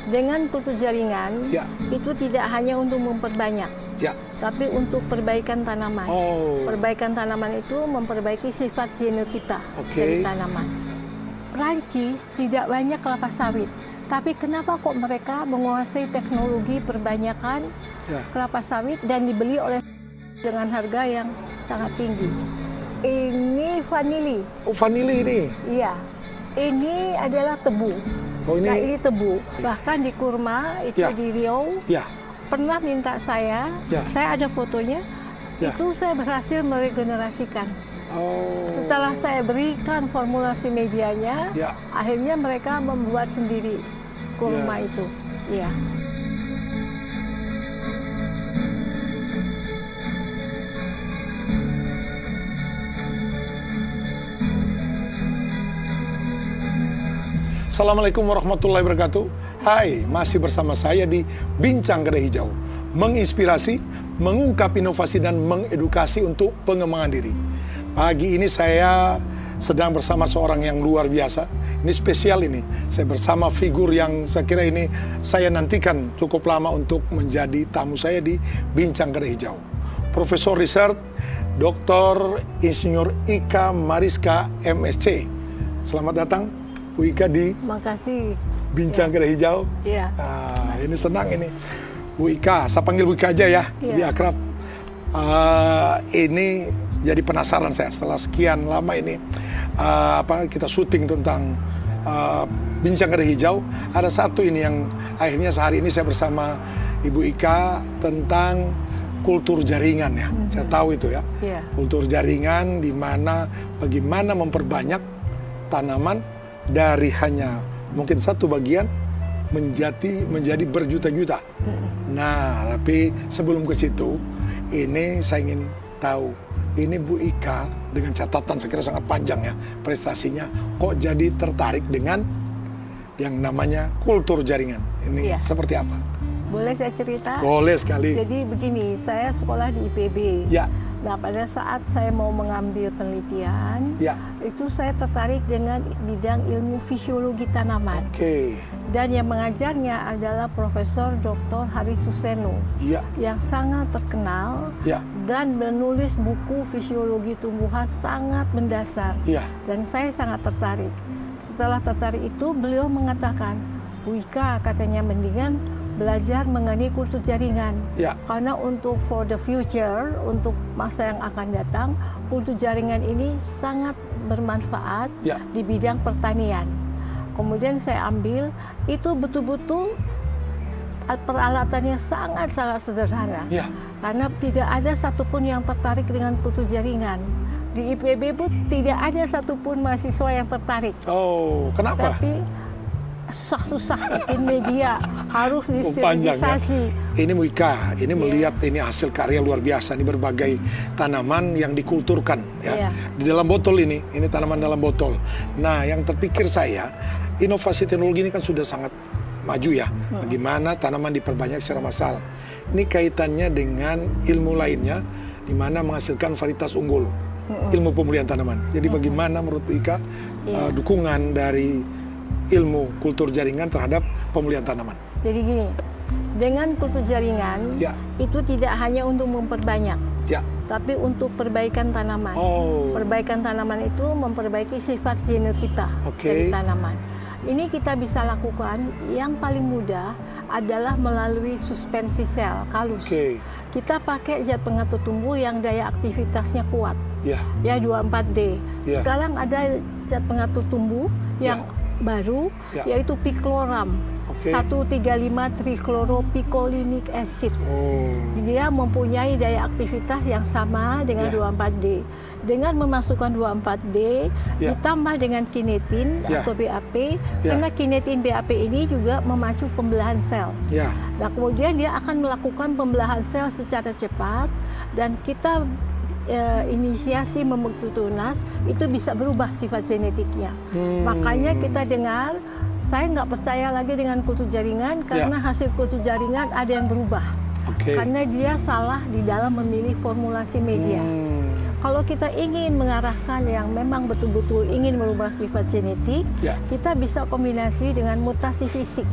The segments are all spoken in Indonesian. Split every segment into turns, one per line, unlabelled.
Dengan kultur jaringan,
Ya.
itu tidak hanya untuk memperbanyak,
Ya.
tapi untuk perbaikan tanaman.
Oh.
Perbaikan tanaman itu memperbaiki sifat genotipa dari tanaman. Prancis tidak banyak kelapa sawit, tapi kenapa kok mereka menguasai teknologi perbanyakan kelapa sawit dan dibeli oleh dengan harga yang sangat tinggi? Ini vanili.
Oh, vanili ini?
Iya, ini adalah tebu.
Oh,
Nah, ini tebu. Bahkan di kurma, itu di Riau, pernah minta saya ada fotonya, itu saya berhasil meregenerasikan.
Oh.
Setelah saya berikan formulasi medianya, akhirnya mereka membuat sendiri kurma itu. Iya.
Assalamualaikum warahmatullahi wabarakatuh. Hai, masih bersama saya di Bincang Kedai Hijau. Menginspirasi, mengungkap inovasi dan mengedukasi untuk pengembangan diri. Pagi ini saya sedang bersama seorang yang luar biasa. Ini spesial ini. Saya bersama figur yang saya kira ini saya nantikan cukup lama untuk menjadi tamu saya di Bincang Kedai Hijau. Profesor Riset, Dr. Insinyur Ika Mariska MSc. Selamat datang Bu Ika di
Makasih.
Bincang Kedai Hijau.
Iya.
Nah, ini senang ini. Bu Ika, saya panggil Bu Ika aja ya, lebih akrab. Ini jadi penasaran saya setelah sekian lama ini kita syuting tentang Bincang Kedai Hijau. Ada satu ini yang akhirnya sehari ini saya bersama Ibu Ika tentang kultur jaringan ya. Saya tahu itu ya. Kultur jaringan di mana bagaimana memperbanyak tanaman dari hanya mungkin satu bagian menjadi berjuta-juta. Nah, tapi sebelum ke situ, ini saya ingin tahu, ini Bu Ika dengan catatan saya kira sangat panjang ya prestasinya, kok jadi tertarik dengan yang namanya kultur jaringan. Ini seperti apa?
Boleh saya cerita?
Boleh sekali.
Jadi begini, saya sekolah di IPB.
Ya.
Nah, pada saat saya mau mengambil penelitian, itu saya tertarik dengan bidang ilmu fisiologi tanaman. Dan yang mengajarnya adalah Profesor Dr. Hari Suseno, yang sangat terkenal dan menulis buku fisiologi tumbuhan sangat mendasar. Dan saya sangat tertarik. Setelah tertarik itu, beliau mengatakan, Bu Ika, katanya mendingan belajar mengenai kultur jaringan. Karena untuk for the future, untuk masa yang akan datang, kultur jaringan ini sangat bermanfaat di bidang pertanian. Kemudian saya ambil, itu betul-betul peralatannya sangat-sangat sederhana. Karena tidak ada satupun yang tertarik dengan kultur jaringan. Di IPB pun tidak ada satupun mahasiswa yang tertarik.
Oh, kenapa?
Tapi susah-susah bikin media, harus disterilisasi.
Ini Bu Ika, ini melihat ini hasil karya luar biasa, ini berbagai tanaman yang dikulturkan ya. Di dalam botol ini tanaman dalam botol. Nah, yang terpikir saya, inovasi teknologi ini kan sudah sangat maju ya. Bagaimana tanaman diperbanyak secara massal. Ini kaitannya dengan ilmu lainnya, di mana menghasilkan varietas unggul, ilmu pemulihan tanaman. Jadi bagaimana menurut Bu Ika dukungan dari ilmu kultur jaringan terhadap pemulihan tanaman?
Jadi gini, dengan kultur jaringan itu tidak hanya untuk memperbanyak, tapi untuk perbaikan tanaman. Perbaikan tanaman itu memperbaiki sifat genotipa dari tanaman. Ini kita bisa lakukan, yang paling mudah adalah melalui suspensi sel, kalus. Kita pakai zat pengatur tumbuh yang daya aktivitasnya kuat, ya 24D. Sekarang ada zat pengatur tumbuh yang baru, yaitu Picloram, 1,35-trichloropicolinic acid. Dia mempunyai daya aktivitas yang sama dengan 24D. Dengan memasukkan 24D ditambah dengan kinetin atau BAP, karena kinetin BAP ini juga memacu pembelahan sel. Nah, kemudian dia akan melakukan pembelahan sel secara cepat, dan kita inisiasi membentuk tunas, itu bisa berubah sifat genetiknya. Makanya kita dengar, saya nggak percaya lagi dengan kultur jaringan, karena hasil kultur jaringan ada yang berubah. Karena dia salah di dalam memilih formulasi media. Kalau kita ingin mengarahkan yang memang betul-betul ingin merubah sifat genetik, kita bisa kombinasi dengan mutasi fisik.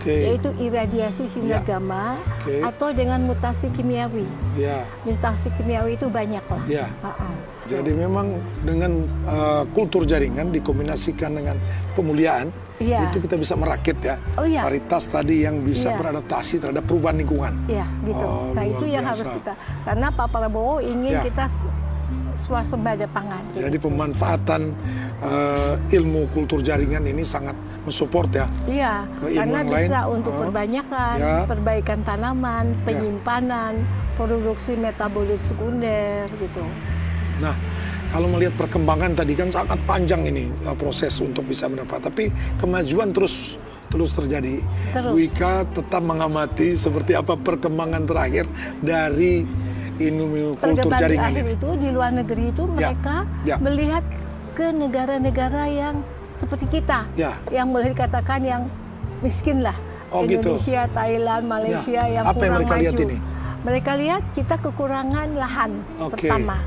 yaitu iradiasi sinar gamma atau dengan mutasi kimiawi. Mutasi kimiawi itu banyak lah.
Jadi memang dengan kultur jaringan dikombinasikan dengan pemuliaan, itu kita bisa merakit varietas tadi yang bisa beradaptasi terhadap perubahan lingkungan.
Gitu. Nah itu yang harus kita, karena Pak Prabowo ingin kita swasembada pangan.
Jadi pemanfaatan ilmu kultur jaringan ini sangat mensupport
karena bisa untuk perbanyakan, perbaikan tanaman, penyimpanan, produksi metabolit sekunder gitu.
Nah, kalau melihat perkembangan tadi kan sangat panjang ini proses untuk bisa mendapat, tapi kemajuan terus terjadi. Bu Ika tetap mengamati seperti apa perkembangan terakhir dari ilmu kultur jaringan ini.
Itu di luar negeri itu mereka melihat ke negara-negara yang seperti kita, yang boleh dikatakan yang miskin lah. Indonesia, Thailand, Malaysia yang
apa
kurang
yang mereka
maju.
Lihat ini?
Mereka lihat kita kekurangan lahan pertama,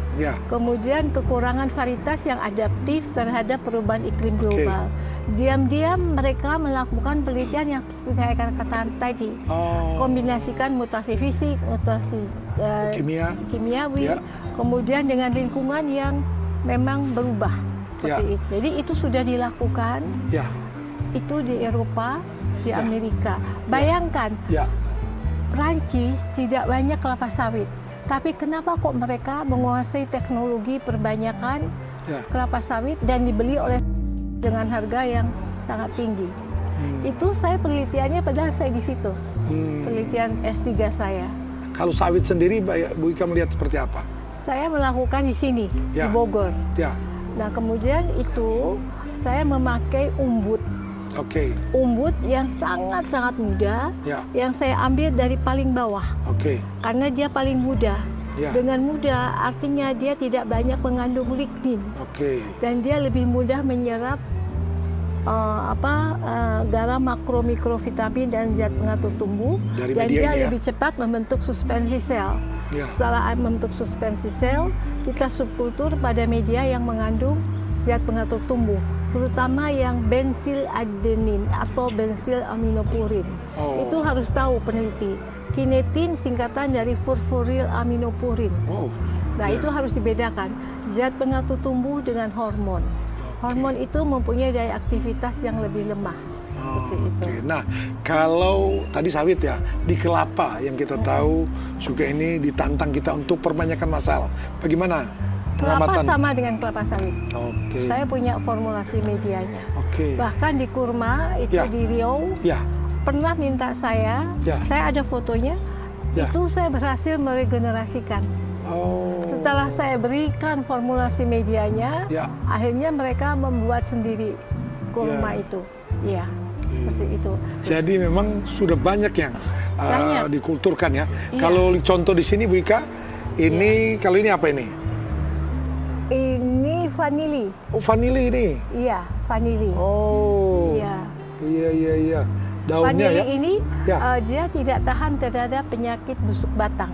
kemudian kekurangan varietas yang adaptif terhadap perubahan iklim global. Diam-diam mereka melakukan penelitian yang seperti saya katakan tadi, kombinasikan mutasi fisik, mutasi kimiawi, kemudian dengan lingkungan yang memang berubah seperti itu. Jadi itu sudah dilakukan, itu di Eropa, di Amerika. Bayangkan. Prancis tidak banyak kelapa sawit, tapi kenapa kok mereka menguasai teknologi perbanyakan kelapa sawit dan dibeli oleh dengan harga yang sangat tinggi? Itu saya penelitiannya padahal saya di situ, penelitian S3 saya.
Kalau sawit sendiri, Bu Ika melihat seperti apa?
Saya melakukan di sini, di Bogor. Nah kemudian itu saya memakai umbut. Umbut yang sangat-sangat muda, yang saya ambil dari paling bawah, karena dia paling muda. Dengan muda artinya dia tidak banyak mengandung lignin, dan dia lebih mudah menyerap garam, makro, mikrovitamin dan zat pengatur tumbuh, dan dia lebih cepat membentuk suspensi sel. Setelah membentuk suspensi sel, kita subkultur pada media yang mengandung zat pengatur tumbuh, terutama yang bensil adenin atau bensil aminopurin. Itu harus tahu peneliti. Kinetin singkatan dari furfuryl aminopurin. Nah itu harus dibedakan. Zat pengatur tumbuh dengan hormon. Hormon itu mempunyai daya aktivitas yang lebih lemah.
Nah kalau tadi sawit di kelapa yang kita tahu juga ini ditantang kita untuk perbanyakan masal. Bagaimana?
Kelapa sama dengan kelapa sawit. Saya punya formulasi medianya. Bahkan di kurma itu di Riau pernah minta saya ada fotonya, itu saya berhasil meregenerasikan. Setelah saya berikan formulasi medianya, akhirnya mereka membuat sendiri kurma itu. Seperti itu.
Jadi memang sudah banyak yang dikulturkan Kalau contoh di sini Bu Ika, ini kalau ini apa ini?
Ini vanili.
Vanili ini?
Iya, vanili.
Iya. Daunnya
vanili ini dia tidak tahan terhadap penyakit busuk batang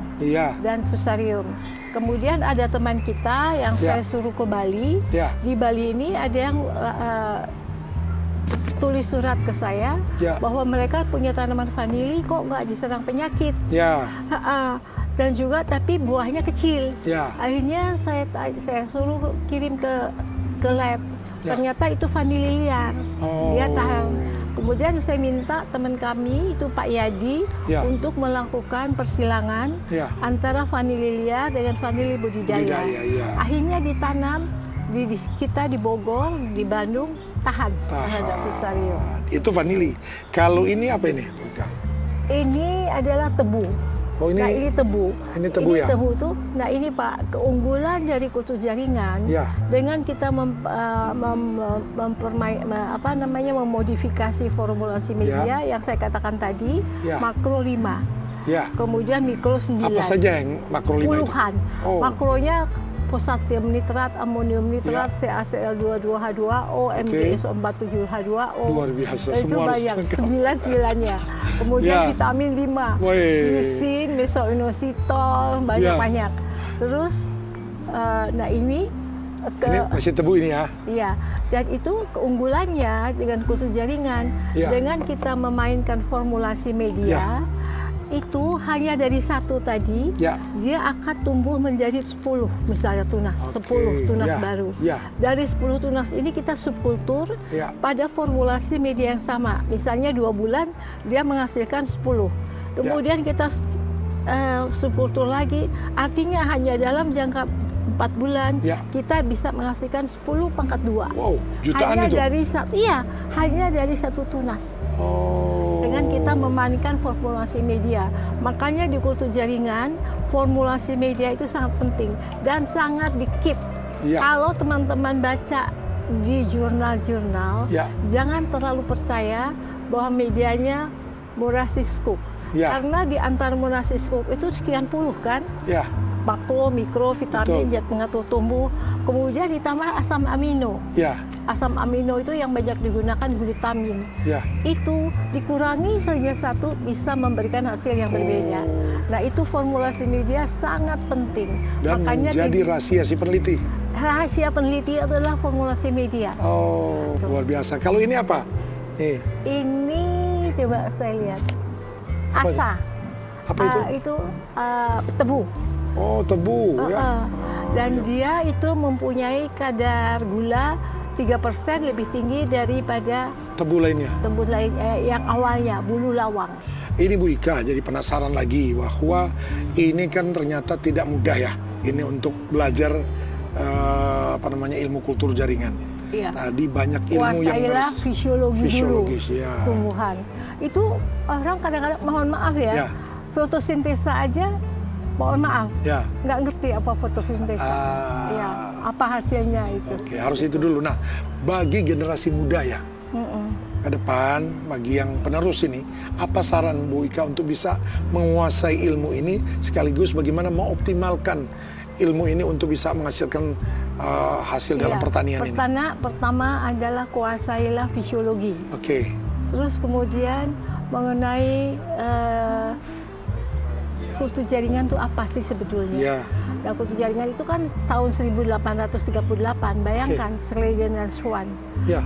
dan fusarium. Kemudian ada teman kita yang saya suruh ke Bali. Di Bali ini ada yang tulis surat ke saya bahwa mereka punya tanaman vanili kok nggak diserang penyakit. Dan juga tapi buahnya kecil. Akhirnya saya suruh kirim ke lab. Ternyata itu vanili liar. Dia tahan. Kemudian saya minta teman kami itu Pak Yadi untuk melakukan persilangan antara vanili liar dengan vanili budidaya. Akhirnya ditanam di kita di Bogor, di Bandung tahan terhadap fusarium.
Itu vanili. Kalau ini apa ini?
Ini adalah tebu. Nah ini tebu.
Ini tebu
ini tebu tuh. Nah ini Pak, keunggulan dari kultur jaringan dengan kita memodifikasi formulasi media yang saya katakan tadi, makro 5. Kemudian mikro 9.
Apa saja yang makro 5
puluhan. Makronya fosatium nitrat, amonium nitrat, CaCl22H2O, MgSO47H2O.
Luar biasa,
itu
semua
banyak, 9-9-nya. Kemudian vitamin 5, lisin, mesoinositol, banyak-banyak. Terus, nah ini
Ini masih tebu ini ya?
Iya, dan itu keunggulannya dengan kultur jaringan. Dengan kita memainkan formulasi media, itu hanya dari satu tadi, dia akan tumbuh menjadi 10 misalnya tunas, 10 tunas baru. Dari 10 tunas ini kita subkultur pada formulasi media yang sama. Misalnya 2 bulan dia menghasilkan 10. Kemudian kita subkultur lagi, artinya hanya dalam jangka 4 bulan kita bisa menghasilkan 10 pangkat 2.
Wow, jutaan
hanya
itu?
Hanya dari satu tunas. Dengan kita memainkan formulasi media. Makanya di kultur jaringan, formulasi media itu sangat penting dan sangat di-keep. Kalau teman-teman baca di jurnal-jurnal, jangan terlalu percaya bahwa medianya Murasiskop. Karena di antara Murasiskop itu sekian puluh kan? Makro, mikro, vitamin, zat pengatur tumbuh, kemudian ditambah asam amino. Asam amino itu yang banyak digunakan glutamin. Itu dikurangi saja satu bisa memberikan hasil yang berbeda. Nah itu formulasi media sangat penting.
Dan makanya menjadi rahasia si peneliti.
Rahasia peneliti adalah formulasi media.
Oh, luar biasa. Kalau ini apa?
Ini coba saya lihat. Asa.
Apa itu?
Itu tebu.
Oh, tebu.
Dan dia itu mempunyai kadar gula 3% lebih tinggi daripada
tebu lainnya.
Tebu lain yang awalnya bulu lawang.
Ini Bu Ika jadi penasaran lagi bahwa ini kan ternyata tidak mudah ya. Ini untuk belajar ilmu kultur jaringan. Tadi banyak ilmu yang harus fisiologis
tumbuhan. Itu orang kadang-kadang mohon maaf ya. Fotosintesa aja mohon maaf, nggak ngerti apa fotosintesa, apa hasilnya itu.
Oke, harus itu dulu. Nah, bagi generasi muda ya, ke depan, bagi yang penerus ini, apa saran Bu Ika untuk bisa menguasai ilmu ini, sekaligus bagaimana mengoptimalkan ilmu ini untuk bisa menghasilkan hasil dalam pertanian ini?
Pertama adalah kuasailah fisiologi. Terus kemudian mengenai kultur jaringan itu apa sih sebetulnya? Nah, kultur jaringan itu kan tahun 1838, bayangkan Schleiden dan Schwann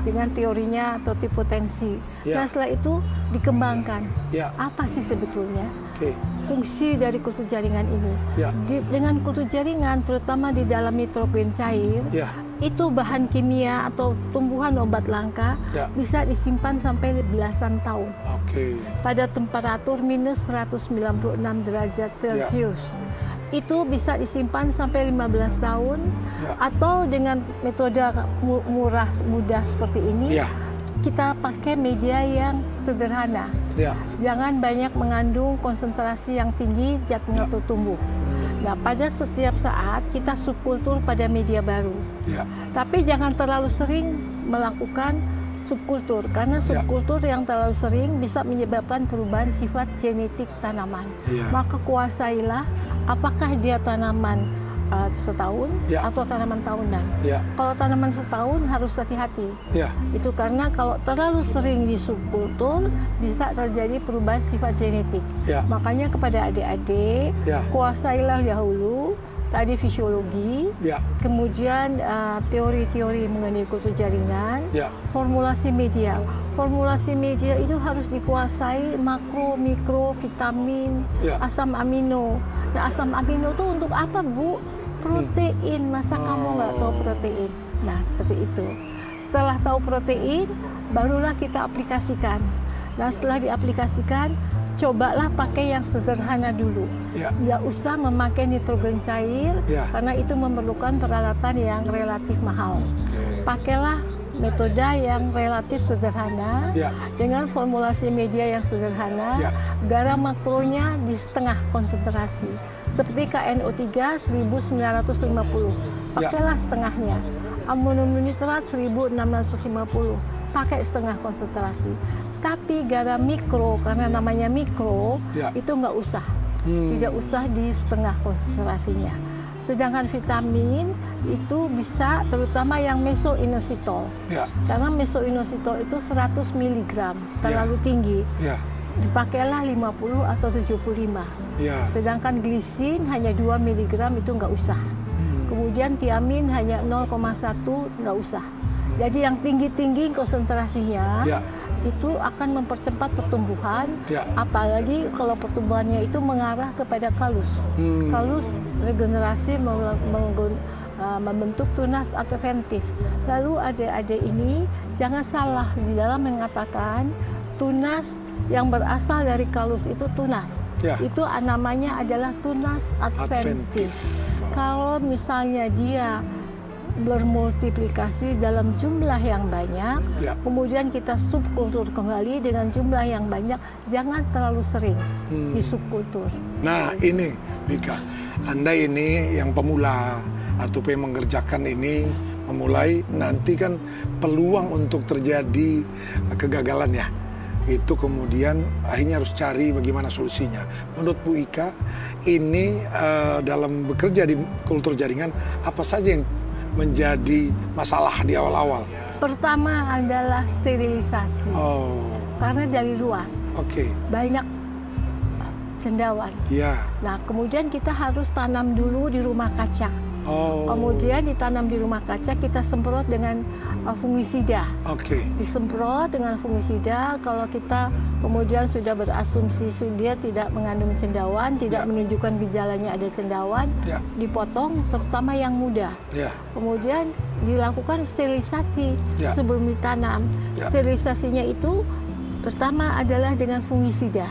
dengan teorinya totipotensi. Nah, setelah itu dikembangkan. Apa sih sebetulnya fungsi dari kultur jaringan ini? Dengan kultur jaringan, terutama di dalam nitrogen cair, itu bahan kimia atau tumbuhan obat langka bisa disimpan sampai belasan tahun. Pada temperatur minus 196 derajat Celcius. Itu bisa disimpan sampai 15 tahun. Atau dengan metode mudah seperti ini, kita pakai media yang sederhana. Jangan banyak mengandung konsentrasi yang tinggi zat pengatur tumbuh. Nah, pada setiap saat kita subkultur pada media baru. Tapi jangan terlalu sering melakukan subkultur, karena subkultur yang terlalu sering bisa menyebabkan perubahan sifat genetik tanaman. Maka kuasailah apakah dia tanaman setahun atau tanaman tahunan. Kalau tanaman setahun harus hati-hati. Itu karena kalau terlalu sering di subkultur bisa terjadi perubahan sifat genetik. Makanya kepada adik-adik, kuasailah dahulu tadi fisiologi, kemudian teori-teori mengenai kultur jaringan, formulasi media. Formulasi media itu harus dikuasai makro, mikro, vitamin, asam amino. Nah, asam amino itu untuk apa, Bu? Protein. Masa kamu nggak tahu protein? Nah, seperti itu. Setelah tahu protein, barulah kita aplikasikan. Nah, setelah diaplikasikan, cobalah pakai yang sederhana dulu. Nggak usah memakai nitrogen cair, karena itu memerlukan peralatan yang relatif mahal. Pakailah metode yang relatif sederhana, dengan formulasi media yang sederhana, garam makronya di setengah konsentrasi. Seperti KNO3 1950, pakailah setengahnya. Amonium nitrat 1650, pakai setengah konsentrasi. Tapi garam mikro, karena namanya mikro, itu nggak usah. Tidak usah di setengah konsentrasinya. Sedangkan vitamin itu bisa, terutama yang mesoinositol. Karena mesoinositol itu 100 mg, terlalu tinggi. Dipakailah 50 atau 75. Sedangkan glisin hanya 2 mg, itu nggak usah. Kemudian tiamin hanya 0,1, nggak usah. Jadi yang tinggi-tinggi konsentrasinya itu akan mempercepat pertumbuhan, apalagi kalau pertumbuhannya itu mengarah kepada kalus. Kalus regenerasi membentuk tunas adventif. Lalu adik-adik ini jangan salah di dalam mengatakan tunas yang berasal dari kalus itu tunas. Itu namanya adalah tunas adventif. Kalau misalnya dia bermultiplikasi dalam jumlah yang banyak, kemudian kita subkultur kembali dengan jumlah yang banyak, jangan terlalu sering di subkultur.
Nah ini Wika, Anda ini yang pemula atau yang mengerjakan ini, memulai, nanti kan peluang untuk terjadi kegagalan ya, itu kemudian akhirnya harus cari bagaimana solusinya. Menurut Bu Ika, ini dalam bekerja di kultur jaringan, apa saja yang menjadi masalah di awal-awal?
Pertama adalah sterilisasi. Karena dari luar banyak cendawan. Nah, kemudian kita harus tanam dulu di rumah kaca. Kemudian ditanam di rumah kaca, kita semprot dengan fungisida. Disemprot dengan fungisida. Kalau kita kemudian sudah berasumsi dia tidak mengandung cendawan, tidak menunjukkan gejalanya ada cendawan, dipotong, terutama yang muda. Kemudian dilakukan sterilisasi sebelum ditanam. Sterilisasinya itu pertama adalah dengan fungisida.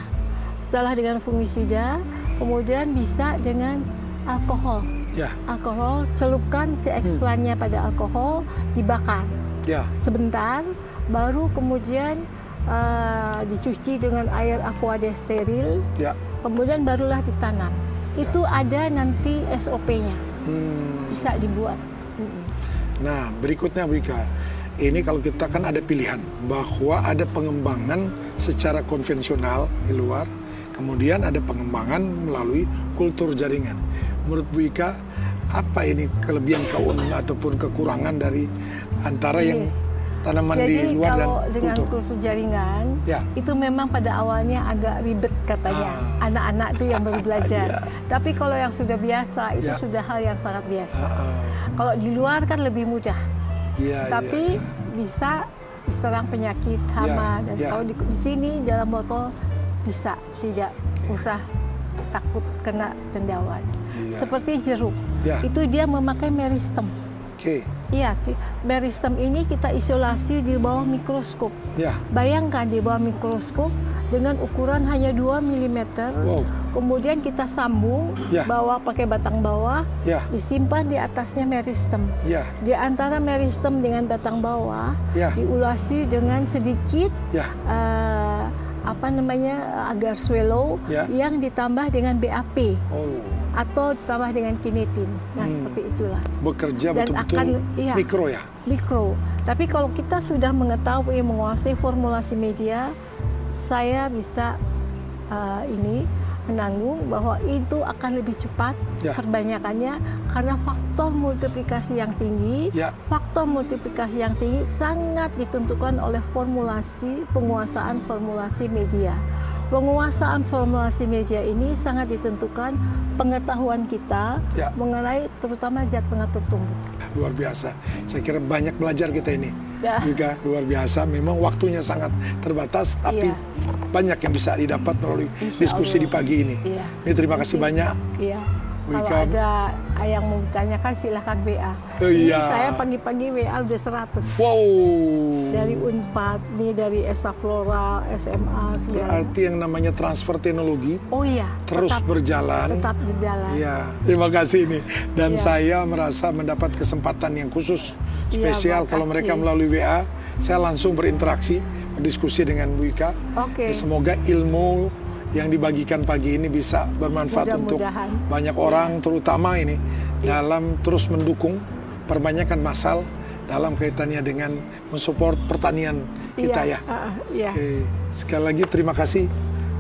Setelah dengan fungisida, kemudian bisa dengan alkohol. Alkohol, celupkan si X1-nya pada alkohol, dibakar sebentar, baru kemudian dicuci dengan air aqua steril, kemudian barulah ditanam. Itu ada nanti SOP-nya, bisa dibuat.
Nah berikutnya Bu Ika, ini kalau kita kan ada pilihan bahwa ada pengembangan secara konvensional di luar, kemudian ada pengembangan melalui kultur jaringan. Menurut Bu Ika, apa ini kelebihan ataupun kekurangan dari antara yang tanaman di luar dan kultur?
Dengan kultur jaringan, itu memang pada awalnya agak ribet katanya, anak-anak itu yang baru belajar. Tapi kalau yang sudah biasa, itu sudah hal yang sangat biasa. Kalau di luar kan lebih mudah, tapi bisa diserang penyakit hama. Dan kalau di sini dalam botol bisa, tidak usah takut kena cendawan. Seperti jeruk, itu dia memakai meristem. Meristem ini kita isolasi di bawah mikroskop. Bayangkan di bawah mikroskop dengan ukuran hanya 2 mm. Kemudian kita sambung bawah pakai batang bawah, disimpan di atasnya meristem. Di antara meristem dengan batang bawah diulasi dengan sedikit agar swallow yang ditambah dengan BAP atau ditambah dengan kinetin. Nah, seperti itulah.
Bekerja betul-betul mikro ya?
Mikro. Tapi kalau kita sudah mengetahui, menguasai formulasi media, saya bisa menanggung bahwa itu akan lebih cepat perbanyakannya, karena faktor multiplikasi yang tinggi, faktor multiplikasi yang tinggi sangat ditentukan oleh penguasaan formulasi media. Penguasaan formulasi media ini sangat ditentukan pengetahuan kita mengenai terutama zat pengatur tumbuh.
Luar biasa. Saya kira banyak belajar kita ini. Juga luar biasa. Memang waktunya sangat terbatas, tapi banyak yang bisa didapat melalui diskusi di pagi ini. Ini terima kasih banyak.
Kalau ada yang mau ditanyakan silahkan WA. Ini saya pagi-pagi WA udah 100. Dari Unpad, nih dari Esa Flora, SMA.
Berarti yang namanya transfer teknologi terus berjalan.
Tetap berjalan.
Terima kasih ini. Dan saya merasa mendapat kesempatan yang khusus, spesial kalau mereka melalui WA. Saya langsung berinteraksi, berdiskusi dengan Bu Ika. Semoga ilmu yang dibagikan pagi ini bisa bermanfaat untuk banyak orang, terutama ini dalam terus mendukung perbanyakan masal dalam kaitannya dengan mensupport pertanian kita Sekali lagi terima kasih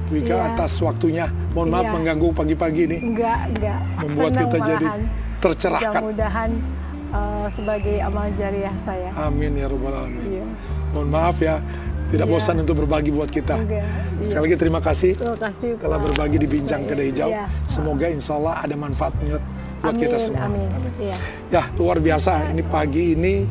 Bu Ika atas waktunya. Mohon maaf mengganggu pagi-pagi ini.
Enggak.
Membuat kita jadi tercerahkan.
Mudah-mudahan sebagai amal jariah saya.
Amin ya Rabbal Alamin. Mohon maaf ya. Tidak bosan untuk berbagi buat kita. Sekali lagi terima kasih telah berbagi di Bincang Kedai Hijau. Semoga insya Allah ada manfaatnya buat kita semua.
Amin. Ya.
Ya, luar biasa. Ini pagi ini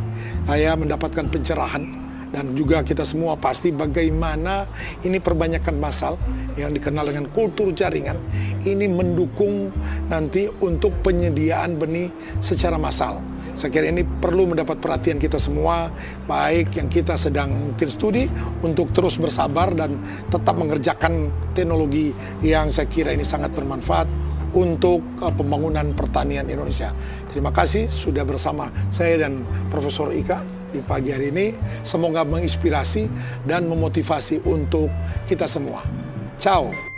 saya mendapatkan pencerahan, dan juga kita semua pasti bagaimana ini perbanyakan massal yang dikenal dengan kultur jaringan ini mendukung nanti untuk penyediaan benih secara massal. Saya kira ini perlu mendapat perhatian kita semua, baik yang kita sedang mungkin studi untuk terus bersabar dan tetap mengerjakan teknologi yang saya kira ini sangat bermanfaat untuk pembangunan pertanian Indonesia. Terima kasih sudah bersama saya dan Profesor Ika di pagi hari ini. Semoga menginspirasi dan memotivasi untuk kita semua. Ciao.